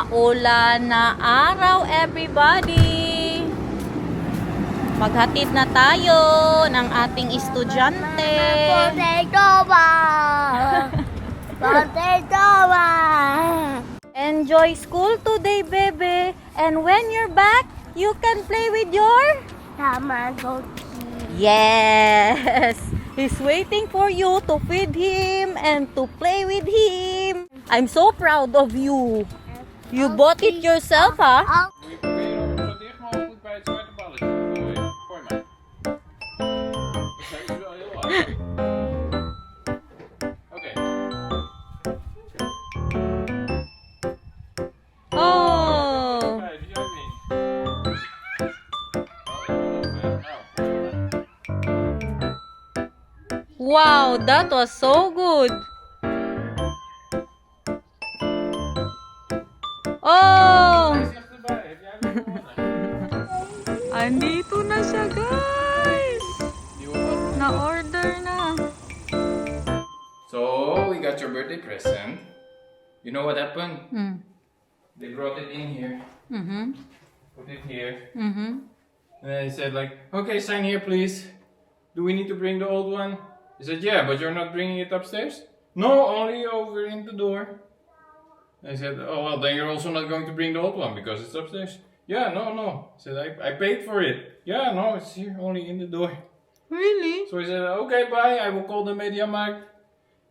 Maulan na araw, everybody! Maghatid na tayo ng ating estudyante. Potato bar! Potato bar! Enjoy school today, bebe. And when you're back, you can play with your... Tamagotchi. Yes! He's waiting for you to feed him and to play with him. I'm so proud of you. You bought it yourself, huh? Oh, Zo dicht mogelijk bij het zwarte balletje gooien. Gooi maar. Dat is wel heel hard. Oké. Oh! Kijk, die ook niet. Wow, that was so good. Oh! Hij zegt erbij, heb jij weer gewonnen? Andito na siya, guys. Die hoort wat. Na-order na. So, we got your birthday present. You know what happened? They brought it in here. Put it here. And then he said like, okay, sign here please. Do we need to bring the old one? He said, yeah, but you're not bringing it upstairs? No, only over in the door. I said, oh well, then you're also not going to bring the old one because it's upstairs. Yeah, no. I said, I paid for it. Yeah, no, it's here, only in the door. Really? So he said, okay, bye, I will call the MediaMarkt.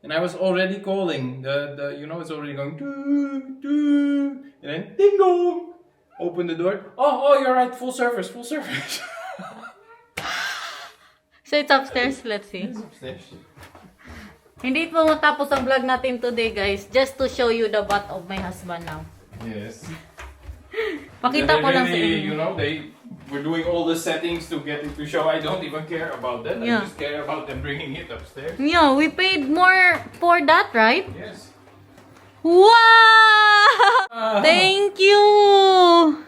And I was already calling, the you know, it's already going, doo, doo. And then, ding dong, open the door. Oh, you're right, full service. So it's upstairs, let's see. It's upstairs. Hindi po matapos ang vlog natin today, guys. Just to show you the butt of my husband now. Yes. Pakita ko lang sa inyo. You know, they were doing all the settings to get it to show. I don't even care about that. Yeah. I just care about them bringing it upstairs. Yeah, we paid more for that, right? Yes. Wow! Thank you!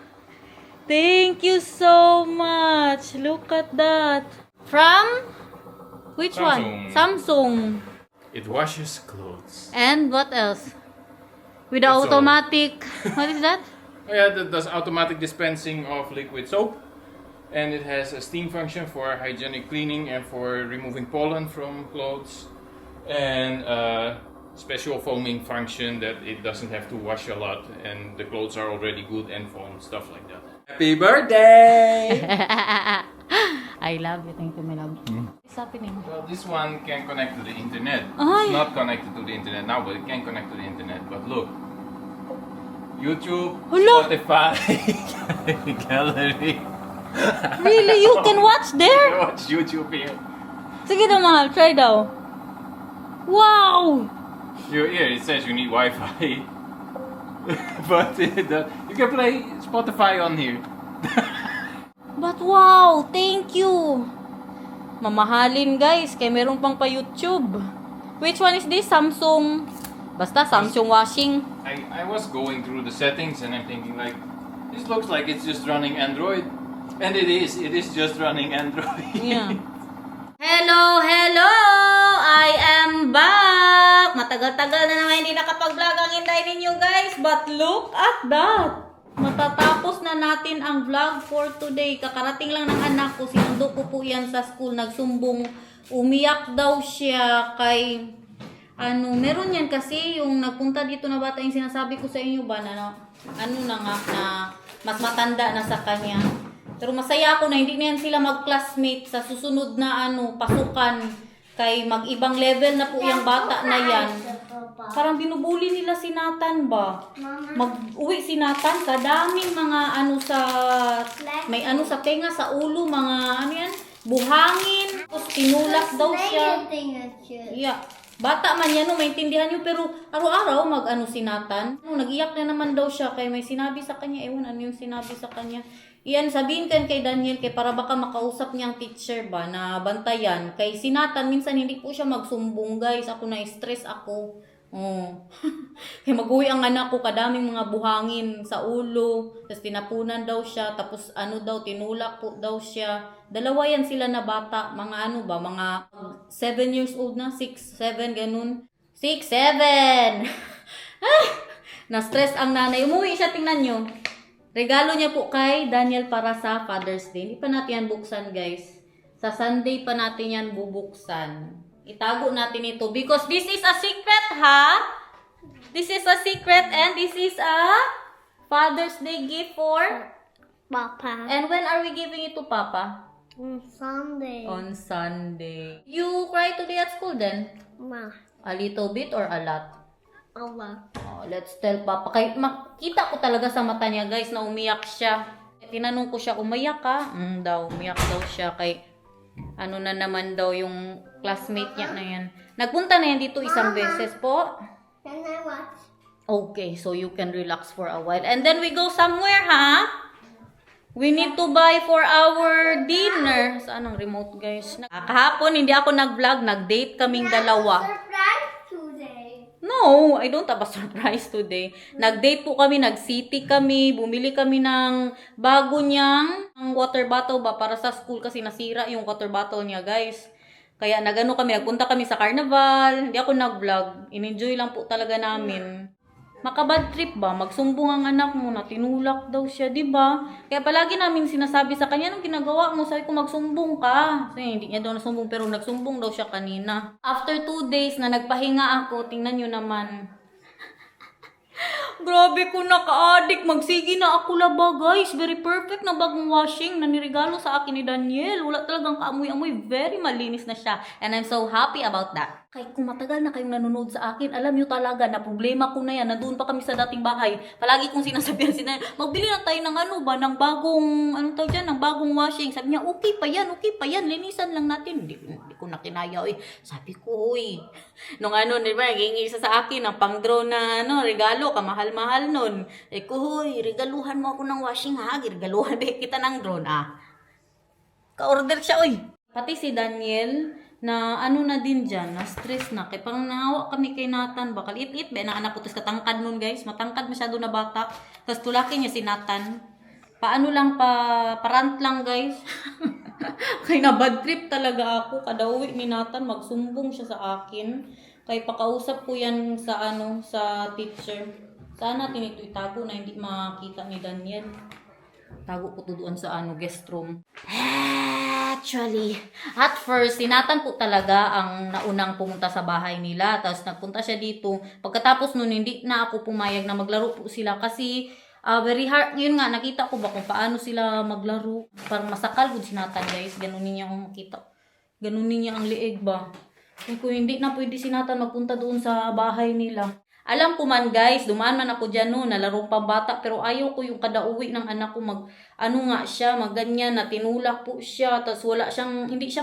Thank you so much. Look at that. From? Which one? Samsung. It washes clothes. And what else? With the That's all. automatic... What is that? Oh yeah, that does automatic dispensing of liquid soap. And it has a steam function for hygienic cleaning and for removing pollen from clothes. And a special foaming function that it doesn't have to wash a lot and the clothes are already good and foamed, stuff like that. Happy birthday! I love it. Thank you, my love. What's happening? Well, this one can connect to the internet. Ay. It's not connected to the internet now, but it can connect to the internet. But look, YouTube, Hello. Spotify, gallery. Really? You can watch You there? watch YouTube here. Sige na, mahal. Try daw. Wow! Here it says you need Wi-Fi, but you can play Spotify on here. But wow! Thank you! Mamahalin, guys. Kaya meron pang pa YouTube. Which one is this? Samsung. Basta, Samsung washing. I was going through the settings and I'm thinking like, this looks like it's just running Android, and it is. It is just running Android. Yeah. Hello! I am back! Matagal-tagal na naman hindi nakapag-vlog ang hinday ninyo, guys. But look at that! Matatapos na natin ang vlog for today. Kakarating lang ng anak ko. Sinundo ko po yan sa school. Nagsumbong. Umiyak daw siya kay... meron yan kasi yung nagpunta dito na bata yung sinasabi ko sa inyo ba na mas matanda na sa kanya. Pero masaya ako na hindi na yan sila mag-classmate sa susunod na pasukan. Kay mag-ibang level na po yung bata na yan. Parang binubuli nila si Nathan ba? Mag-uwi si Nathan, kadaming mga may sa tenga, sa ulo, mga yan, buhangin. Tapos tinulak daw siya. Yeah. Bata man yan, maintindihan nyo, pero araw-araw si Nathan. Nag-iyak na naman daw siya, kay may sinabi sa kanya, ewan ano yung sinabi sa kanya. Iyan, sabihin kan kay Daniel, kay para baka makausap niyang teacher ba, na bantayan. Kay si Nathan, minsan hindi po siya magsumbong, guys. Ako na-stress ako. Oh. Kaya mag-uwi ang anak ko, kadaming mga buhangin sa ulo. Tapos tinapunan daw siya. Tapos tinulak po daw siya. Dalawa yan sila na bata. Mga mga 7 years old na. 6, 7, ganun. 6, 7! Na-stress ang nanay. Umuwi siya, tingnan nyo. Regalo niya po kay Daniel para sa Father's Day. Hindi pa natin yan buksan, guys. Sa Sunday pa natin yan bubuksan. Itago natin ito because this is a secret, ha? This is a secret and this is a Father's Day gift for... Papa. And when are we giving it to Papa? On Sunday. On Sunday. You cry today at school then? Ma. A little bit or a lot? Allah. Oh, let's tell Papa. Kay makita ko talaga sa mata niya, guys, na umiyak siya. Tinanong ko siya, umiyak ka? Umiyak daw siya kay ano na naman daw yung classmate niya na yan. Nagpunta na yan dito isang beses po. Can I watch? Okay, so you can relax for a while. And then we go somewhere, ha? We need to buy for our dinner. Saan ang remote, guys? Kahapon, hindi ako nag-vlog. Nag-date kaming dalawa. Surprise today. No, I don't have a surprise today. Nag-date po kami, nag-city kami, bumili kami ng bago niyang water bottle ba para sa school kasi nasira yung water bottle niya, guys. Kaya nagano kami, nagpunta kami sa carnival, hindi ako nag-vlog. In-enjoy lang po talaga namin. Makabad trip ba? Magsumbong ang anak mo na tinulak daw siya, di ba? Kaya palagi namin sinasabi sa kanya, anong ginagawa mo? Sabi ko, magsumbong ka. Kasi hindi niya daw nasumbong, pero nagsumbong daw siya kanina. After 2 days na nagpahinga ako, tingnan nyo naman. Grabe ko naka-addict. Magsigi na ako laba, guys. Very perfect na bagong washing na nirigalo sa akin ni Daniel. Wala talagang kaamoy-amoy. Very malinis na siya. And I'm so happy about that. Kaya kung matagal na kayong nanonood sa akin, alam nyo talaga na problema ko na yan. Nandun pa kami sa dating bahay. Palagi kong sinasabihan si Daniel, magbili na tayo ng ano ba, ng bagong, ano tawag dyan, ng bagong washing. Sabi niya, okay pa yan, linisan lang natin. Hindi ko na kinaya, oy. Sabi ko, oy. Nung ano, di ba, naging isa sa akin, ang pang-draw na, ano, regalo, kamahal-mahal nun. Eh ko, hoy, regaluhan mo ako ng washing, ha? Regaluhan kita ng drone, ah. Ka-order siya, oy. Pati si Daniel, na ano na din dyan, na stress na. Kaya parang nahawa kami kay Nathan. Baka liit-liit ba? Na anak ko, tapos katangkad nun, guys. Matangkad masyado na bata. Tapos tulaki niya si Nathan. Paano lang, parant lang, guys. Kaya na bad trip talaga ako. Kada uwi ni Nathan, magsumbong siya sa akin. Kaya pakausap ko yan sa, sa teacher. Sana natin ito itago na hindi makita ni Daniel. Tago ko to doon sa guest room. Actually, at first, si Nathan po talaga ang naunang pumunta sa bahay nila. Tapos nagpunta siya dito. Pagkatapos nun, hindi na ako pumayag na maglaro po sila. Kasi very hard. Ngayon nga, nakita ko ba kung paano sila maglaro. Parang masakal po si Nathan, guys. Ganunin niya akong makita. Ganunin niya ang liig ba. Kung hindi na pwede si Nathan magpunta doon sa bahay nila. Alam ko man, guys, dumaan man ako dyan noon, nalarong pambata, pero ayaw ko yung kada uwi ng anak ko magganyan na tinulak po siya, tapos hindi siya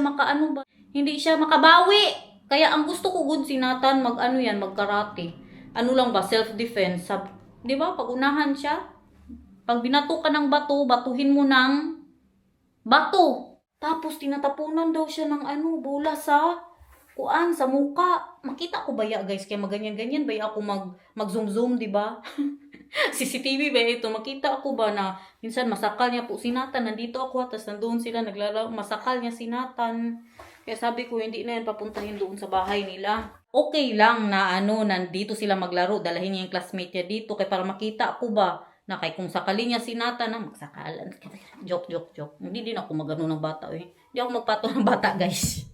hindi siya makabawi. Kaya ang gusto ko good si Nathan magkarate. Ano lang ba, self-defense. Di ba, pag unahan siya, pag binato ka ng bato, batuhin mo ng bato. Tapos tinatapunan daw siya ng bola sa muka. Makita ko ba guys? Kaya maganyan-ganyan ba ako mag-zoom-zoom, di ba? CCTV ba ito? Makita ako ba na minsan masakal niya po si Nathan. Nandito ako, tapos nandoon sila naglalaro. Masakal niya si Nathan. Kaya sabi ko, hindi na yan papuntahin doon sa bahay nila. Okay lang na nandito sila maglaro. Dalahin niya yung classmate niya dito. Kaya para makita ko ba na kung sakali niya si Nathan, magsakalan. Joke. Hindi din ako magano ng bata. Hindi ako magpato ng bata, guys.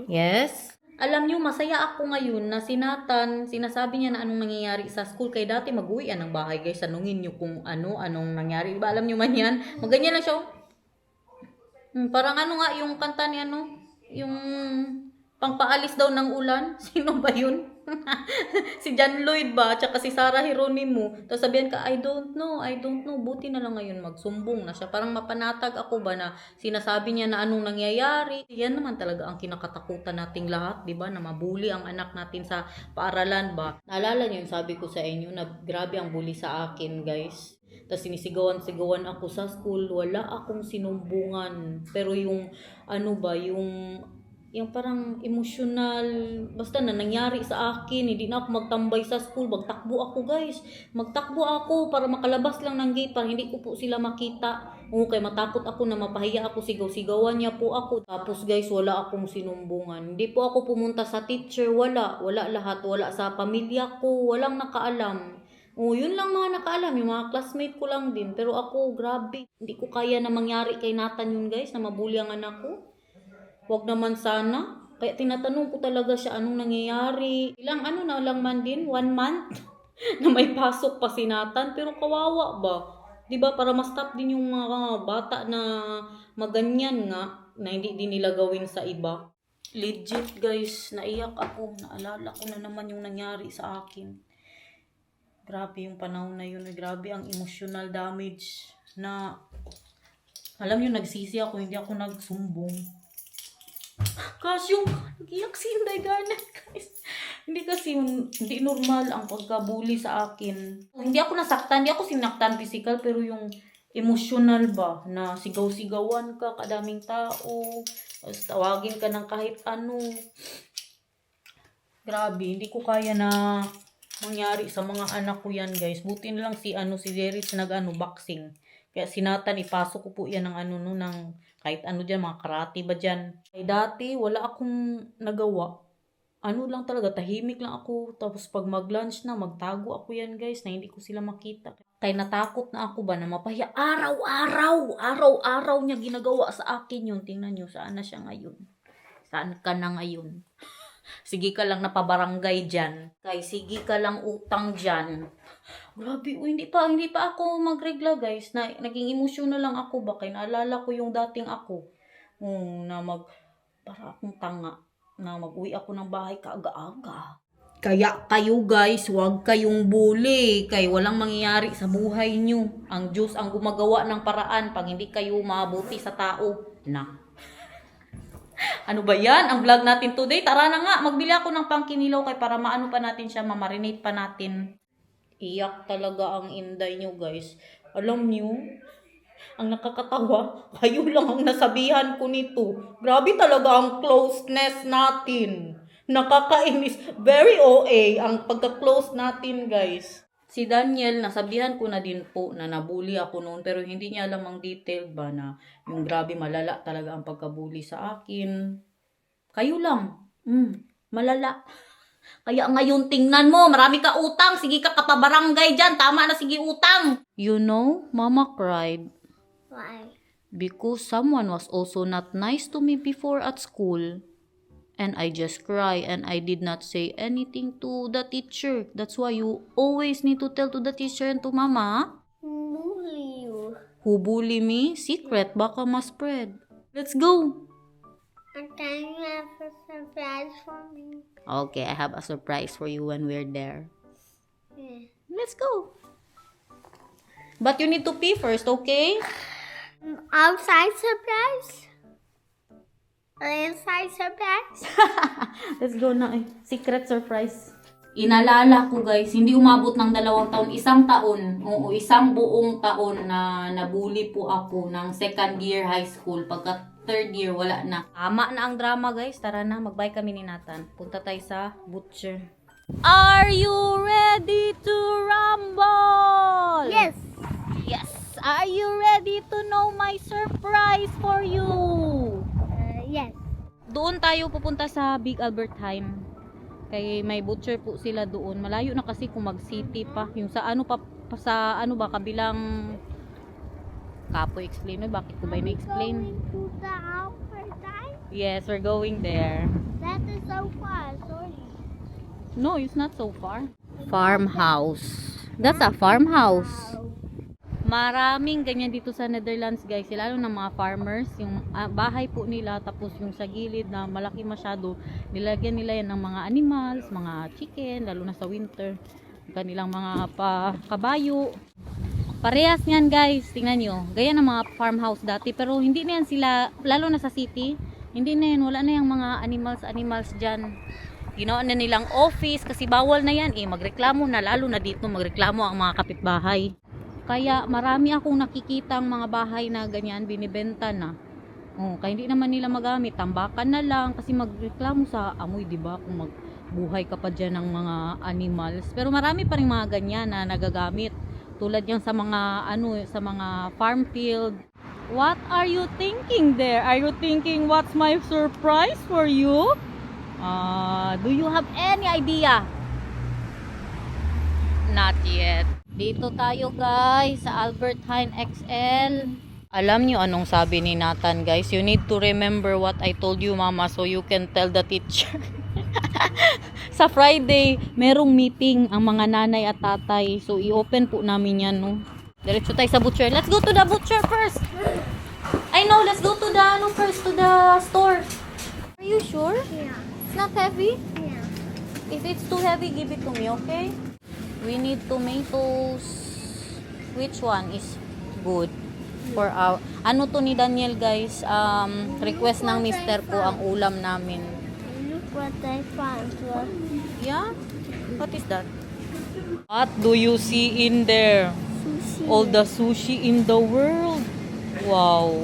Yes? Alam nyo, masaya ako ngayon na si Nathan, sinasabi niya na anong nangyayari sa school. Kaya dati mag-uwi ng bahay, guys. Tanungin nyo kung anong nangyari. Diba, alam nyo man yan? Maganyan lang siya. Parang yung kanta ni yung pangpaalis daw ng ulan. Sino ba yun? Si John Lloyd ba? Tsaka si Sarah Geronimo. Tapos sabihan ka, I don't know. Buti na lang ngayon magsumbong na siya. Parang mapanatag ako ba na sinasabi niya na anong nangyayari. Yan naman talaga ang kinakatakutan nating lahat, di ba? Na mabuli ang anak natin sa paaralan ba? Naalala niyo yung sabi ko sa inyo na grabe ang bully sa akin, guys. Tapos sinisigawan ako sa school. Wala akong sinumbungan. Pero yung yung parang emotional, basta na nangyari sa akin, hindi na ako magtambay sa school, magtakbo ako guys, magtakbo ako para makalabas lang ng gate para hindi ko po sila makita. Okay, matakot ako na mapahiya ako, sigaw-sigawan niya po ako. Tapos guys, wala akong sinumbungan. Hindi po ako pumunta sa teacher, wala lahat, wala sa pamilya ko, walang nakaalam. Yun lang mga nakaalam, yung mga classmate ko lang din. Pero ako, grabe, hindi ko kaya na mangyari kay Nathan yun guys, na mabuli ang anak ko. Huwag naman sana. Kaya tinatanong ko talaga siya anong nangyayari. Ilang na lang man din, 1 month na may pasok pa si Nathan. Pero kawawa ba? Diba para ma-stop din yung mga bata na maganyan nga na hindi din nila gawin sa iba. Legit guys, naiyak ako. Naalala ko na naman yung nangyari sa akin. Grabe yung panahon na yun. Grabe ang emotional damage na alam nyo, nagsisi ako, hindi ako nagsumbong. Kasi yung nag-iyak si Inday Garnet guys. Hindi normal ang pagkabuli sa akin. Hindi ako nasaktan, hindi ako sinaktan physical, pero yung emotional ba, na sigaw-sigawan ka, kadaming tao, tawagin ka ng kahit ano. Grabe, hindi ko kaya na mangyari sa mga anak ko yan guys. Buti na lang si Jeris boxing. Kaya si Nathan, ipasok ko po yan ng ng kahit dyan, mga karate ba dyan. Ay dati, wala akong nagawa. Lang talaga, tahimik lang ako. Tapos pag mag-lunch na, magtago ako yan guys, na hindi ko sila makita. Kaya natakot na ako ba na mapahiya. Araw-araw niya ginagawa sa akin yun. Tingnan nyo, saan na siya ngayon? Saan ka na ngayon? Sige ka lang napabarangay dyan. Sige ka lang utang dyan. Grabe, hindi pa ako magregla guys. Naging emotional lang ako ba? Kaya naalala ko yung dating ako. Para akong tanga. Na mag-uwi ako ng bahay kaaga-aga. Kaya kayo guys, huwag kayong bully. Kaya walang mangyayari sa buhay nyo. Ang Diyos ang gumagawa ng paraan pag hindi kayo mabuti sa tao. Ano ba yan? Ang vlog natin today. Tara na nga, magbili ako ng pangkinilaw kay para maano pa natin siya, mamarinate pa natin. Iyak talaga ang Inday nyo guys. Alam nyo, ang nakakatawa, kayo lang ang nasabihan ko nito. Grabe talaga ang closeness natin. Nakakainis. Very OA ang pagka-close natin guys. Si Daniel, nasabihan ko na din po na nabully ako noon, pero hindi niya alam ang detail ba na yung grabe malala talaga ang pagkabully sa akin. Kayo lang. Malala. Kaya ngayon tingnan mo, marami ka utang. Sige ka kapabarangay dyan. Tama na, sige utang. You know, Mama cried. Why? Because someone was also not nice to me before at school. And I just cry and I did not say anything to the teacher. That's why you always need to tell to the teacher and to Mama. Bully you. Who bully me? Secret, baka ma-spread. Let's go. And then you have a surprise for me. Okay, I have a surprise for you when we're there. Yeah. Let's go. But you need to pee first, okay? Outside surprise? Inside surprise? Let's go na eh. Secret surprise. Inalala ko guys, hindi umabot ng 2 taon, 1 taon. Oo, 1 buong taon na nabully po ako ng 2nd year high school. Pagka 3rd year, wala na. Tama na ang drama guys. Tara na, mag-bye kami ni Nathan. Punta tayo sa butcher. Are you ready to rumble? Yes. Yes. Are you ready to know my surprise for you? Yes. Doon tayo pupunta sa Big Albertheim. Kay may butcher po sila doon. Malayo na kasi kung mag-city pa. Yung sa kabilang Kapoy explain mo. Bakit ko ba na-explain? Going to the Albertheim? Yes, we're going there. That is so far. Sorry. No, it's not so far. Farmhouse. That's a farmhouse. Maraming ganyan dito sa Netherlands guys, lalo ng mga farmers, yung bahay po nila, tapos yung sa gilid na malaki masyado, nilagyan nila yan ng mga animals, mga chicken, lalo na sa winter, kanilang mga kabayo. Parehas niyan guys, tingnan nyo, gaya ng mga farmhouse dati, pero hindi na yan sila, lalo na sa city, hindi na yan, wala na yung mga animals dyan. Ginawa na nilang office kasi bawal na yan magreklamo na, lalo na dito magreklamo ang mga kapitbahay. Kaya marami akong nakikita ang mga bahay na ganyan binibenta na. Oh, kaya hindi naman nila magamit. Tambakan na lang kasi magreklamo sa amoy, 'di ba? Kung magbuhay ka pa diyan ng mga animals. Pero marami pa ring mga ganyan na nagagamit. Tulad yan sa mga sa mga farm field. What are you thinking there? Are you thinking what's my surprise for you? Do you have any idea? Not yet. Dito tayo guys sa Albert Heijn XL. Alam nyo anong sabi ni Nathan guys? You need to remember what I told you mama so you can tell the teacher. Sa Friday, merong meeting ang mga nanay at tatay. So i-open po namin yan no. Diretso tayo sa butcher. Let's go to the butcher first. I know, let's go to the first to the store. Are you sure? Yeah. It's not heavy? Yeah. If it's too heavy, give it to me, okay? We need tomatoes. Which one is good for our... Ano to ni Daniel, guys? Request ng mister ko ang ulam namin. Look what I found. Yeah? What is that? What do you see in there? Sushi. All the sushi in the world. Wow.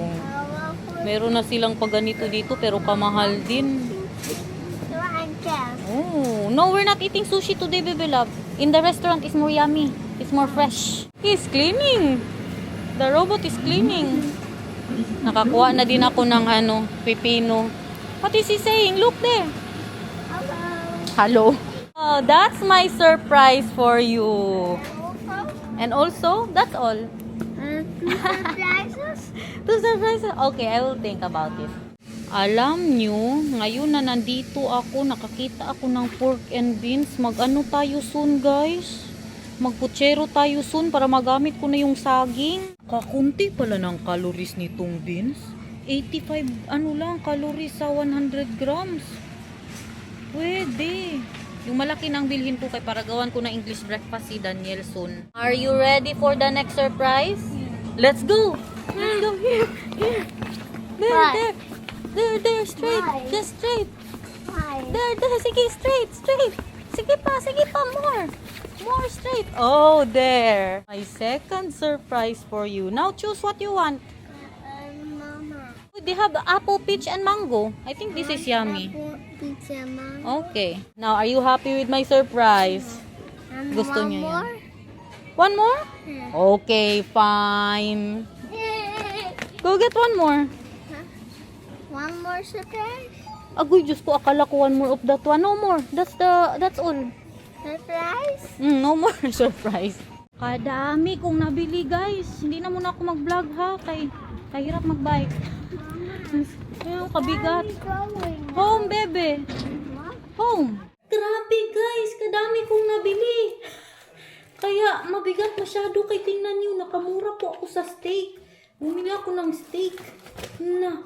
Meron na silang paganito dito pero kamahal din. Oh, no, we're not eating sushi today, baby love. In the restaurant, it's more yummy. It's more fresh. He's cleaning. The robot is cleaning. Nakakuha na din ako ng pipino. What is he saying? Look there. Hello. Oh, that's my surprise for you. And also, that's all. Two surprises? Two surprises? Okay, I will think about it. Alam nyo, ngayon na nandito ako, nakakita ako ng pork and beans. Mag-ano tayo soon, guys? Magputsero tayo soon para magamit ko na yung saging. Kakunti pala ng calories nitong beans. 85, calories sa 100 grams. Pwede. Yung malaki nang bilhin ko kay para gawan ko na English breakfast si Daniel soon. Are you ready for the next surprise? Let's go! Let's go here! Here! There, Why? there! There, straight! Why? Just straight! Hi. There, sige, straight! Sige pa, more! More straight! Oh, there! My second surprise for you. Now choose what you want. Mama. They have apple, peach, and mango. I think this is yummy. Pizza, Mama. Okay. Now, are you happy with my surprise? And Gusto one niya yan. more? One more? Yeah. Okay, fine. Go get one more. One more surprise? Agoy, Diyos ko, akala ko one more of that one. No more. That's all. Surprise? No more surprise. Kadami kong nabili, guys. Hindi na muna ako mag-vlog, ha? Kahirap mag-bike. Ayun, kabigat. Going. Home, bebe. Mom? Home. Grabe, guys. Kadami kong nabili. Kaya, mabigat masyado. Kay tingnan nyo, nakamura po ako sa steak. Bumili ako ng steak.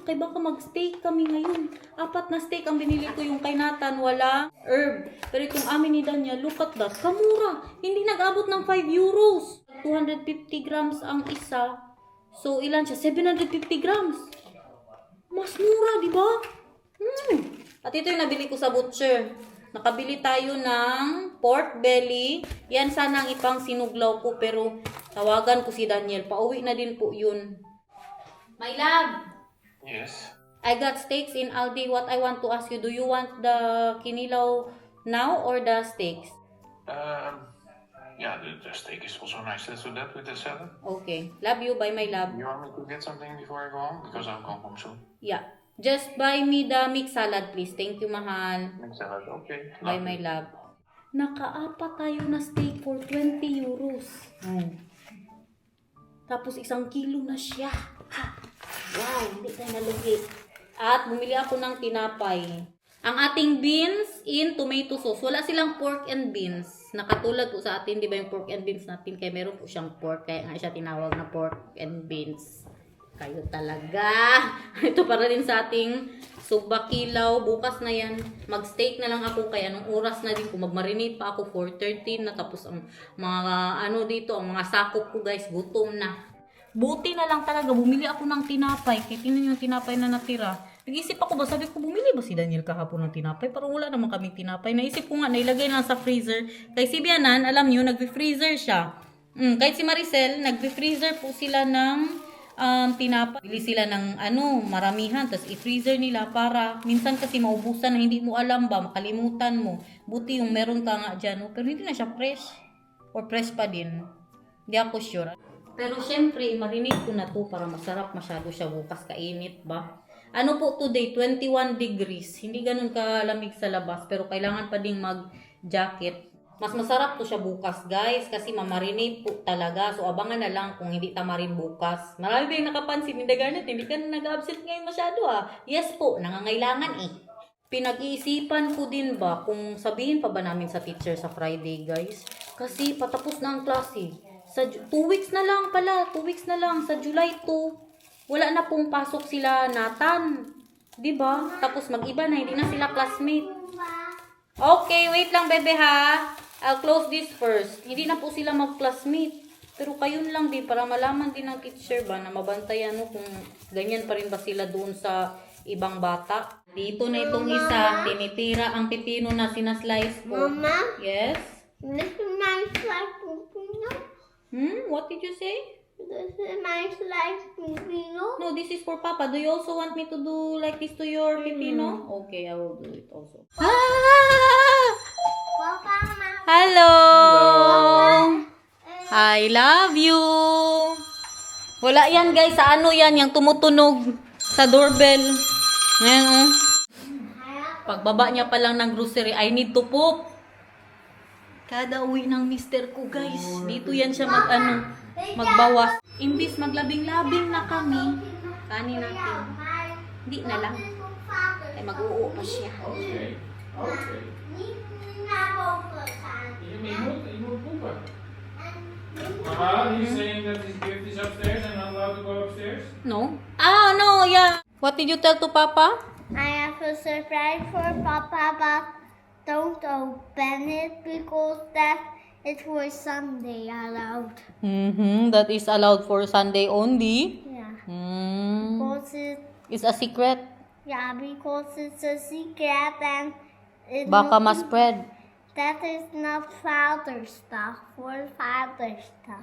Kaya baka mag-steak kami ngayon. 4 na steak ang binili ko, yung kay Nathan, wala herb. Pero itong amin ni Danya, look at that. Kamura. Hindi nag-abot ng 5 euros. 250 grams ang isa. So, ilan siya? 750 grams. Mas mura, di ba? At ito yung nabili ko sa butcher. Nakabili tayo ng pork belly. Yan sana ang ipang sinuglaw ko, pero tawagan ko si Daniel. Pauwi na din po yun. My love, Yes. I got steaks in Aldi. What I want to ask you, do you want the kinilaw now or the steaks? Yeah, the steak is also nice. Let's do that with the salad. Okay. Love you. Bye, my love. You want me to get something before I go home? Because I'm going home soon. Yeah. Just buy me the mixed salad, please. Thank you, mahal. Mixed salad, okay. Bye, my love. Naka-4 tayo na steak for 20 euros. Tapos 1 kilo na siya. Ha! Wow, hindi tayo nalugi. At bumili ako ng tinapay. Ang ating beans in tomato sauce. Wala silang pork and beans. Nakatulad po sa atin, di ba yung pork and beans natin? Kaya meron po siyang pork. Kaya nga siya tinawag na pork and beans. Kayo talaga. Ito para din sa ating suba kilaw. Bukas na yan. Mag-steak na lang ako. Kaya anong oras na din. Kung mag-marinate pa ako, 4:13 na. Tapos ang mga dito, ang mga sakop ko guys, gutom na. Buti na lang talaga. Bumili ako ng tinapay. Kaya tingnan yung tinapay na natira. Nag-isip ako ba? Sabi ko, bumili ba si Daniel kahapon ng tinapay? Parang wala naman kaming tinapay. Naisip ko nga, nailagay lang sa freezer. Kay si Bianan, alam nyo, nag-freezer siya. Kahit si Maricel, nag-freezer po sila ng tinapay. Bili sila ng maramihan, tapos i-freezer nila para minsan kasi maubusan na hindi mo alam ba, makalimutan mo. Buti yung meron ka nga dyan, pero hindi na siya fresh. Or fresh pa din. Hindi ako sure. Pero syempre, marinig ko na to para masarap masyado siya bukas, kainit ba? Ano po today, 21 degrees. Hindi ganun kalamig sa labas, pero kailangan pa ding mag-jacket. Mas masarap to siya bukas, guys, kasi mamarinate po talaga. So, abangan na lang kung hindi tamarin bukas. Marami ba yung nakapansin, Minda Garnet, hindi ka na nag-absent ngayon masyado Yes po, nangangailangan Pinag-iisipan ko din ba kung sabihin pa ba namin sa teacher sa Friday, guys? Kasi patapos na ang klase. Sa 2 weeks na lang pala, 2 weeks na lang. Sa July 2, wala na pong pasok sila Nathan. Diba? Tapos mag-iba na, hindi na sila classmate. Okay, wait lang bebe ha. I'll close this first. Hindi na po sila mag-classmate. Pero kayo lang din para malaman din ng teacher ba na mabantayan kung ganyan pa rin ba sila doon sa ibang bata. Dito na itong isa, tinitira ang pipino na sinaslice ko. Mama? Yes? This is my slice pupino. What did you say? This is my slice pupino. No, this is for Papa. Do you also want me to do like this to your pipino? Okay, I will do it also. Papa, Mama. Hello! I love you! Wala yan guys, sa yan, yung tumutunog sa doorbell. Ayan Pagbaba niya pa lang ng grocery, I need to poop. Kada uwi ng mister ko guys, dito yan siya magbawas. Imbis maglabing-labing na kami, kanin natin. Hindi na lang. Ay mag-uo pa siya. Okay. Okay. You may move over. He's saying that his gift is upstairs and not allowed to go upstairs? No? No, yeah. What did you tell to Papa? I have a surprise for Papa, but don't open it because that is for Sunday allowed. That is allowed for Sunday only. Yeah. Because Because it's a secret. because it's a secret and Baka ma-spread. that is not father stuff for father stuff.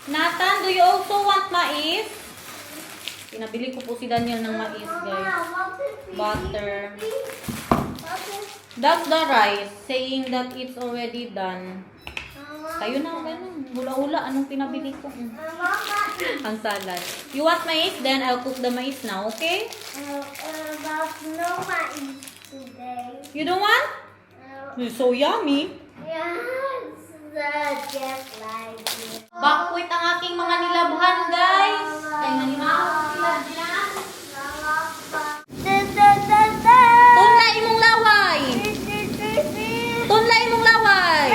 Nathan, do you also want mais? Pinabili ko po si Daniel ng mais, guys. Butter. That's the rice, saying that it's already done. Kayo na, ganun. Hula-hula, anong pinabili ko? Ang salad. You want mais? Then I'll cook the mais now, okay? But no mais today. You don't want? It's so yummy. Yes, just like it. Bakwit ang aking mga nilabhan, guys. Kaya nanimahal sila dyan. Tunla imong laway! Tunla imong laway!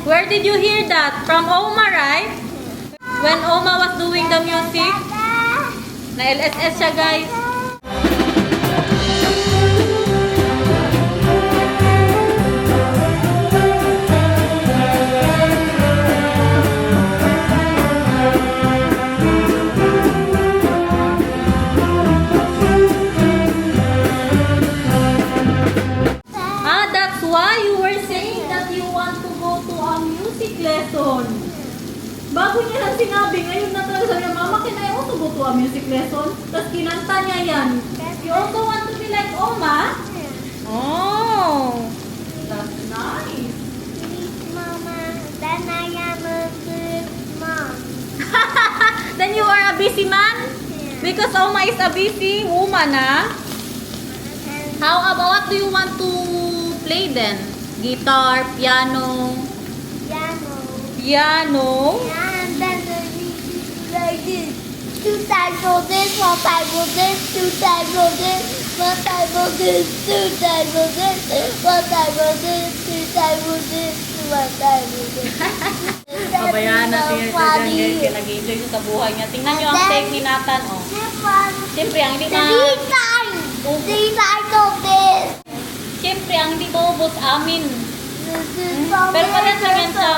Where did you hear that? From Oma, right? When Oma was doing the music? Na LSS siya, guys. That's why you were saying that you want to go to a music lesson. Bago niya lang sinabi, ngayon na talaga sabi niya, Mama, can I also go to a music lesson? Tapos kinanta niya yan. You also want to be like Oma? Oh, that's nice. Mama, then I am a good mom. Then you are a busy man? Because Oma is a busy woman, How about, what do you want to play then? Guitar, piano? Piano? And then the music like this. 2 times of this, 1 time of this, 2 times of this, 1 time of this, 2 times of this, 1 time of this, 2 times of this, 1 time of this. Pabayaan natin yan siya dyan, guys. Kaya nag-enjoy siya sa buhay niya. Tingnan niyo ang steak ni Nathan, Siyempre, ang hindi 3 times! 3 times of this! Siyempre, ang hindi maubos amin. Pero parehas lang yan sa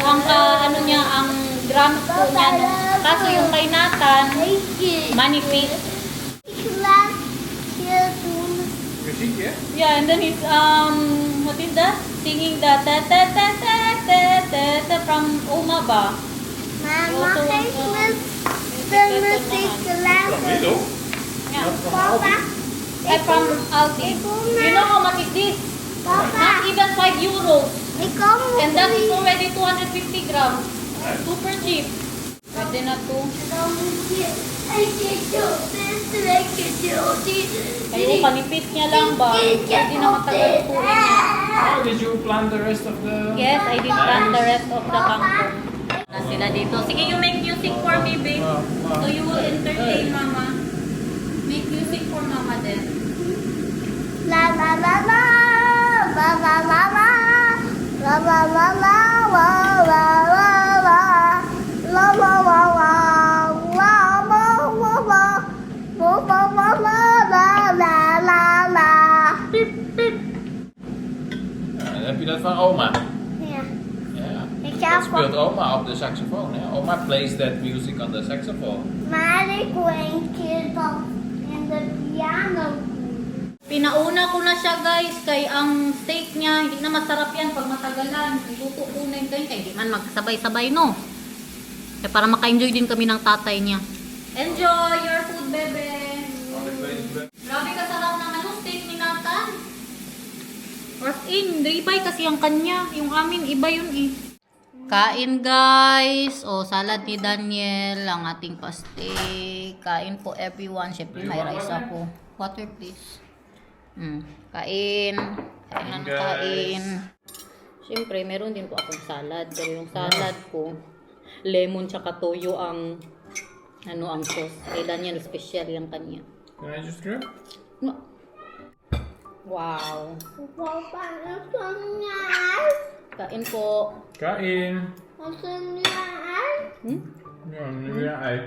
ang ano niya, ang grams po niya. Kaso yung kay Nathan, manipis. Music, yeah? Yeah, and then he's what is that? Singing the ta ta ta ta ta ta ta from Oma ba? Mama, Christmas, the music class. Yeah. Papa, From Aldi. You know how much is this? Papa, Not even 5 euros. ikaw mo. And that is already 250 grams. Super cheap. Pwede na to. Ikaw mo siya. I can do this, I can do this. Kayo, panipit niya lang ba? Hindi na matagal po niya. Oh, did you plant the rest of the... Yes, I did plant the rest of the kangkong. Na sila dito. Sige, you make music for me, babe. So you will entertain mama. Make music for mama then. La la la la, la la la la, la la la la, la la la la, la la la la, la la la la. Dan heb je dat van oma. Ja, Ja. ik Dat heb speelt oma op de saxofoon. Hè? Oma plays that music on the saxophone. maar ik wil een keer dat in de piano. Pinauna ko na siya guys, kay ang steak niya, hindi na masarap yan pag matagalan. Iluto ko na yun kayo, kaya hindi man magsabay-sabay no. Kaya para maka-enjoy din kami ng tatay niya. Enjoy your food, bebe! Grabe ka sarap ng ano, steak ni Nathan. As in, ribeye kasi ang kanya. Yung amin, iba yun eh. Kain guys! O, salad ni Daniel, ang ating pastek. Kain po everyone. Siyempre may rice ako. Water please. Kain. Kain na ng kain. Siyempre, meron din po akong salad. Pero yung salad ko, lemon tsaka toyo ang ang sauce. Kay Daniel, special yung kanya. Can I just grab? Wow. Papa, ito niya. Kain po. Kain. Ito niya. Ja, nu weer ei.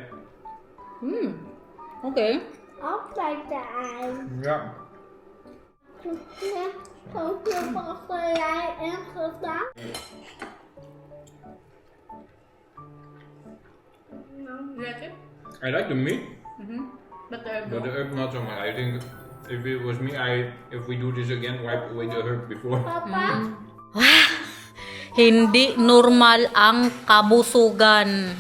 Okay. Upside down. Ja. Ook je bakkerij ingedaan. I like the meat, But but the herb not so much. I think if it was me, if we do this again, wipe away the herb before. Papa, Hindi normal ang kabusugan.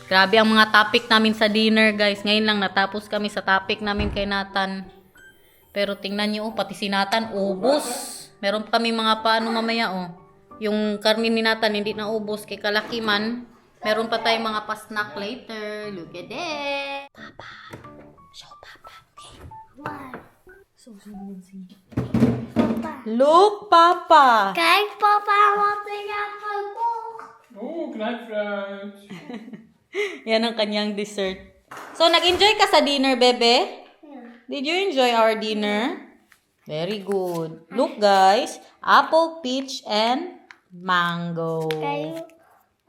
Grabe ang mga topic namin sa dinner, guys. Ngayon lang natapos kami sa topic namin kay Nathan. Pero tingnan niyo, pati si Nathan ubos. Meron pa kami mga paano mamaya, Yung karne ni Nathan hindi na ubos kay kalaki man. Meron pa tayong mga pa-snack later. Look at that. Papa. Show Papa. Papa. Look, Papa. Kijk papa, wat ik heb geboekt. Oh, knijpfruit. Yan ang kanyang dessert. So, nag-enjoy ka sa dinner, bebe? Did you enjoy our dinner? Very good. Look, guys. Apple, peach, and mango. Can you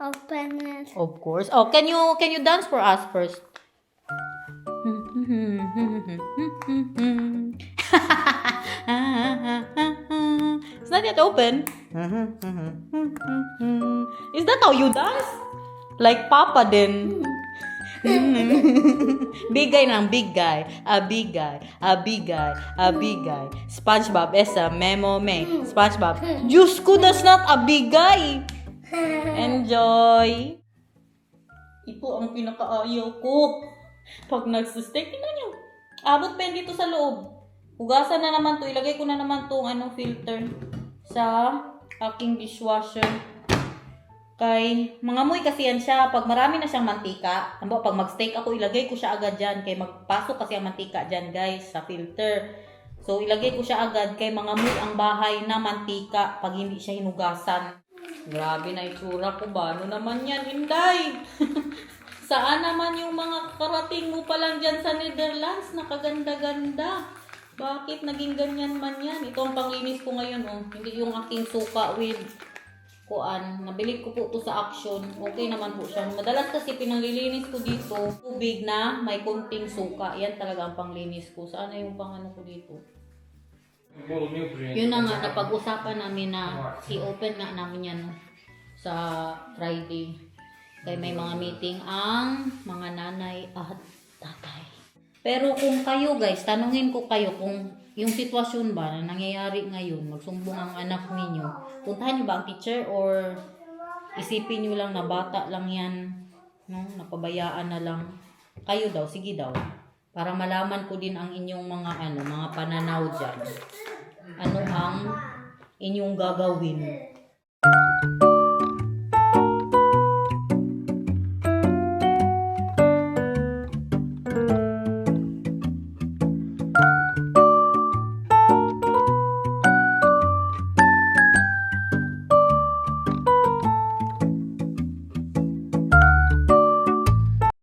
open it? Of course. Oh, can you dance for us first? It's not yet open. Is that how you dance? Like Papa din. Big guy ng big guy. A big guy. A big guy. A big guy. SpongeBob is a memo me. SpongeBob. Diyos ko, that's not a big guy. Enjoy. Ito ang pinakaayaw ko. Pag nagsustek, tingnan nyo. Abot pa yun dito sa loob. Hugasan na naman to. Ilagay ko na naman tong filter sa aking dishwasher. Kay, mangamoy kasi yan siya. Pag marami na siyang mantika, pag mag-steak ako, ilagay ko siya agad dyan. Kay magpasok kasi ang mantika dyan, guys, sa filter. So, ilagay ko siya agad kay mangamoy ang bahay na mantika pag hindi siya hinugasan. Grabe na itsura ko ba? Ano naman yan, Inday? Saan naman yung mga karating mo pa lang dyan sa Netherlands? Nakaganda-ganda. Bakit naging ganyan man yan? Ito ang panglinis ko ngayon, Hindi yung aking suka with kuan. Nabili ko po to sa Action. Okay naman po siya. Madalas kasi pinanglilinis ko dito, tubig na may konting suka. Yan talaga ang panglinis ko. Saan na yung pangano ko dito? Yun na nga, napag-usapan namin na i-open nga namin yan sa Friday. Kaya may mga meeting ang mga nanay at tatay. Pero kung kayo guys, tanungin ko kayo kung yung sitwasyon ba na nangyayari ngayon, magsumbong ang anak ninyo, puntahan niyo ba ang teacher or isipin niyo lang na bata lang yan, no? Napabayaan na lang. Kayo daw, sige daw. Para malaman ko din ang inyong mga mga pananaw dyan. Ano ang inyong gagawin